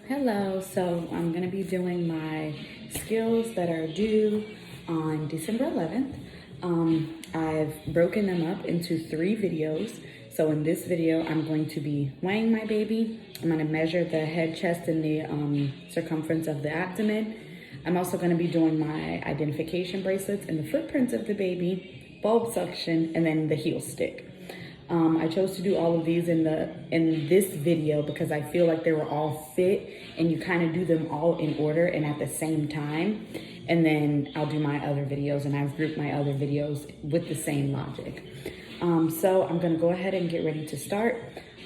Hello, so I'm going to be doing my skills that are due on December 11th. I've broken them up into 3 videos. So in this video, I'm going to be weighing my baby. I'm going to measure the head, chest, and the circumference of the abdomen. I'm also going to be doing my identification bracelets and the footprints of the baby, bulb suction, and then the heel stick. I chose to do all of these in this video because I feel like they were all fit and you kind of do them all in order and at the same time. And then I'll do my other videos, and I've grouped my other videos with the same logic. So I'm gonna go ahead and get ready to start.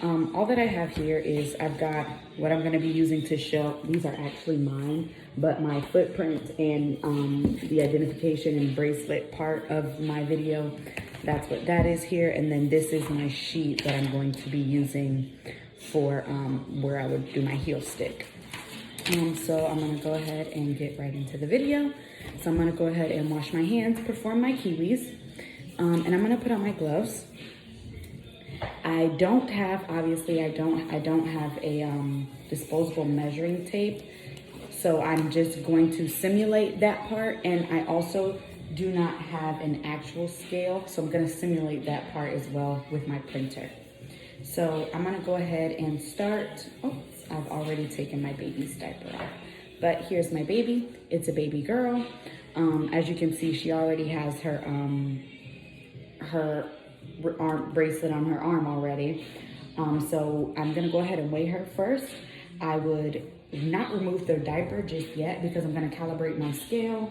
All that I have here is I've got what I'm gonna be using to show. These are actually mine, but my footprint and the identification and bracelet part of my video, that's what that is here. And then this is my sheet that I'm going to be using for where I would do my heel stick. So I'm gonna go ahead and get right into the video. So I'm gonna go ahead and wash my hands, perform my kiwis, and I'm gonna put on my gloves. I don't have a disposable measuring tape, so I'm just going to simulate that part. And I also do not have an actual scale, so I'm gonna simulate that part as well with my printer. So I'm gonna go ahead and start. Oh, I've already taken my baby's diaper off, but here's my baby. It's a baby girl. As you can see, she already has her arm bracelet on her arm already. So I'm gonna go ahead and weigh her first. I would not remove the diaper just yet because I'm gonna calibrate my scale.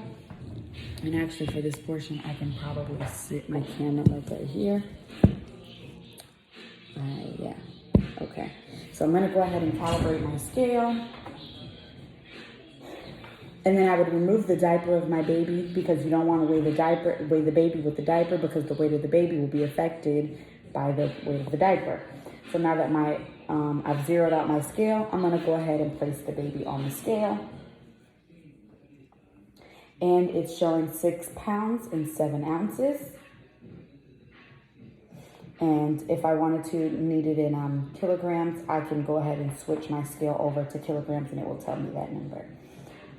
And actually for this portion, I can probably sit my camera like right here. Yeah, okay. So I'm gonna go ahead and calibrate my scale. And then I would remove the diaper of my baby because you don't want to weigh the baby with the diaper, because the weight of the baby will be affected by the weight of the diaper. So now that I've zeroed out my scale, I'm gonna go ahead and place the baby on the scale. And it's showing 6 pounds and 7 ounces. And if I wanted to need it in kilograms, I can go ahead and switch my scale over to kilograms and it will tell me that number.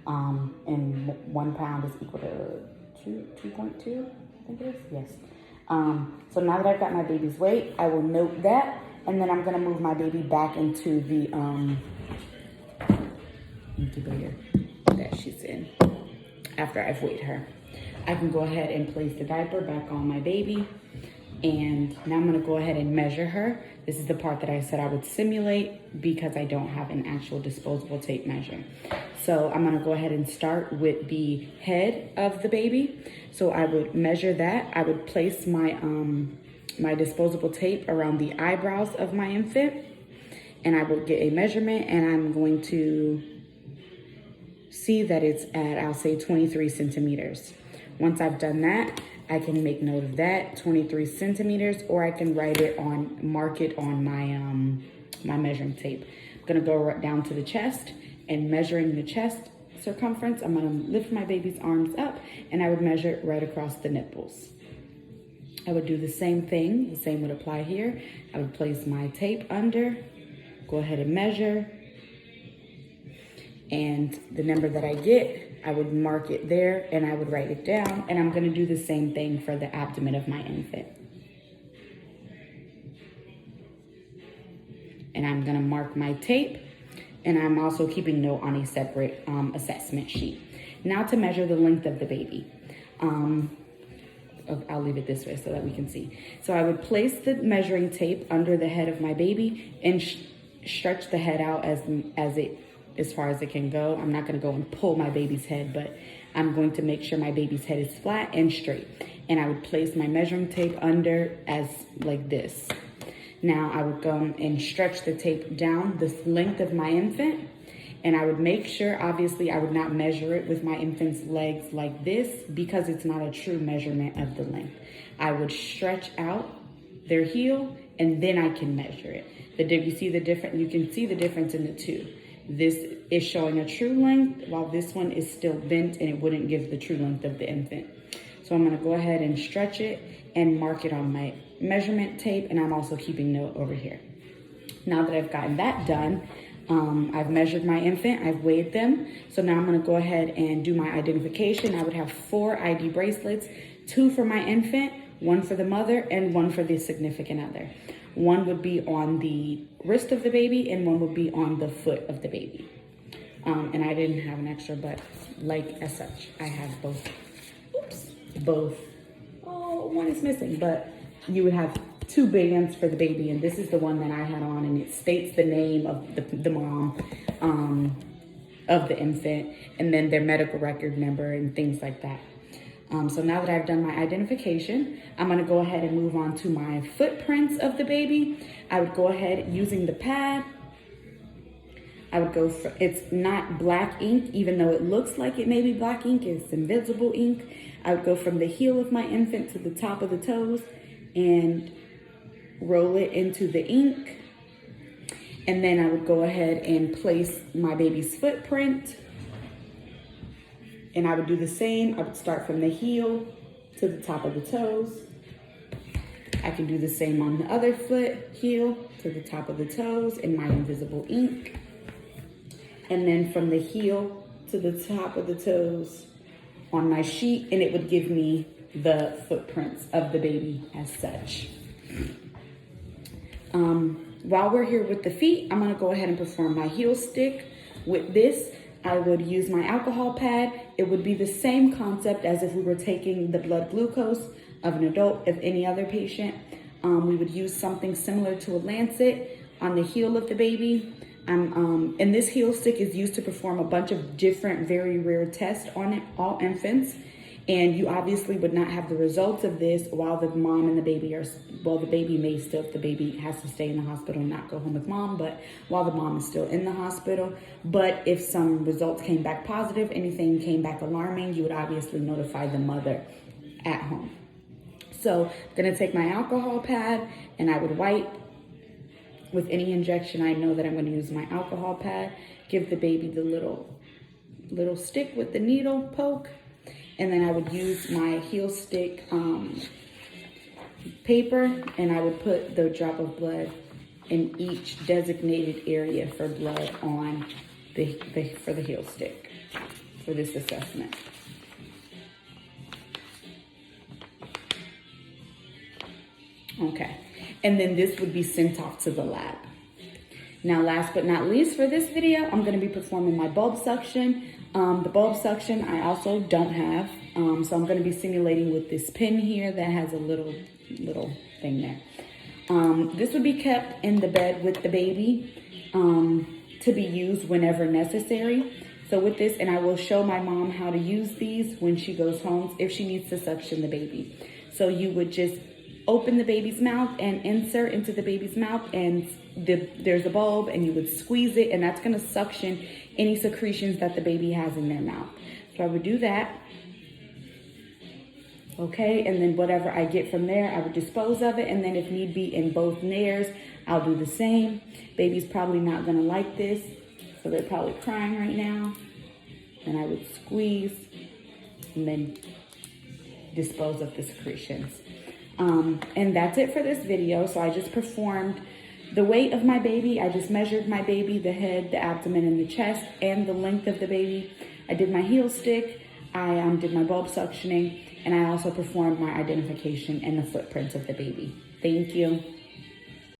And 1 pound is equal to 2.2, I think it is, yes. So now that I've got my baby's weight, I will note that, and then I'm gonna move my baby back into the incubator that she's in after I've weighed her. I can go ahead and place the diaper back on my baby. And now I'm gonna go ahead and measure her. This is the part that I said I would simulate because I don't have an actual disposable tape measure. So I'm gonna go ahead and start with the head of the baby. So I would measure that. I would place my my disposable tape around the eyebrows of my infant, and I will get a measurement, and I'm going to see that it's at, I'll say 23 centimeters. Once I've done that, I can make note of that, 23 centimeters, or I can mark it on my my measuring tape. I'm gonna go right down to the chest, and measuring the chest circumference, I'm gonna lift my baby's arms up, and I would measure it right across the nipples. I would do the same thing, the same would apply here. I would place my tape under, go ahead and measure, and the number that I get, I would mark it there and I would write it down, and I'm gonna do the same thing for the abdomen of my infant. And I'm gonna mark my tape, and I'm also keeping note on a separate assessment sheet. Now to measure the length of the baby. I'll leave it this way so that we can see. So I would place the measuring tape under the head of my baby and stretch the head out as far as it can go. I'm not gonna go and pull my baby's head, but I'm going to make sure my baby's head is flat and straight. And I would place my measuring tape under as like this. Now I would go and stretch the tape down the length of my infant, and I would make sure, obviously I would not measure it with my infant's legs like this because it's not a true measurement of the length. I would stretch out their heel and then I can measure it. You see the difference? You can see the difference in the two. This is showing a true length while this one is still bent and it wouldn't give the true length of the infant. So I'm gonna go ahead and stretch it and mark it on my measurement tape, and I'm also keeping note over here. Now that I've gotten that done, I've measured my infant, I've weighed them. So now I'm gonna go ahead and do my identification. I would have 4 ID bracelets, 2 for my infant, 1 for the mother, and 1 for the significant other. 1 would be on the wrist of the baby and 1 would be on the foot of the baby. And I didn't have an extra, but like as such, I have both. Oops, both. Oh, 1 is missing, but you would have 2 bands for the baby, and this is the one that I had on, and it states the name of the mom of the infant, and then their medical record number and things like that. So now that I've done my identification, I'm gonna go ahead and move on to my footprints of the baby. I would go ahead using the pad. I would go for, it's not black ink, even though it looks like it may be black ink, it's invisible ink. I would go from the heel of my infant to the top of the toes and roll it into the ink. And then I would go ahead and place my baby's footprint. And I would do the same. I would start from the heel to the top of the toes. I can do the same on the other foot, heel to the top of the toes in my invisible ink. And then from the heel to the top of the toes on my sheet, and it would give me the footprints of the baby as such. While we're here with the feet, I'm gonna go ahead and perform my heel stick. With this, I would use my alcohol pad. It would be the same concept as if we were taking the blood glucose of an adult, of any other patient. We would use something similar to a lancet on the heel of the baby. And this heel stick is used to perform a bunch of different, very rare tests on all infants. And you obviously would not have the results of this while the mom and the baby are, well, the baby may still, if the baby has to stay in the hospital and not go home with mom, but while the mom is still in the hospital. But if some results came back positive, anything came back alarming, you would obviously notify the mother at home. So I'm gonna take my alcohol pad and I would wipe. With any injection, I know that I'm gonna use my alcohol pad, give the baby the little stick with the needle poke. And then I would use my heel stick paper, and I would put the drop of blood in each designated area for blood on for the heel stick for this assessment. Okay, and then this would be sent off to the lab. Now, last but not least for this video, I'm gonna be performing my bulb suction. The bulb suction I also don't have, so I'm gonna be simulating with this pin here that has a little thing there. This would be kept in the bed with the baby to be used whenever necessary. So with this, and I will show my mom how to use these when she goes home if she needs to suction the baby. So you would just open the baby's mouth and insert into the baby's mouth, and there's a bulb, and you would squeeze it, and that's gonna suction any secretions that the baby has in their mouth. So I would do that. Okay, and then whatever I get from there, I would dispose of it, and then if need be in both nares, I'll do the same. Baby's probably not gonna like this, so they're probably crying right now. And I would squeeze and then dispose of the secretions. And that's it for this video. So I just performed the weight of my baby. I just measured my baby, the head, the abdomen, and the chest, and the length of the baby. I did my heel stick. I did my bulb suctioning, and I also performed my identification and the footprints of the baby. Thank you.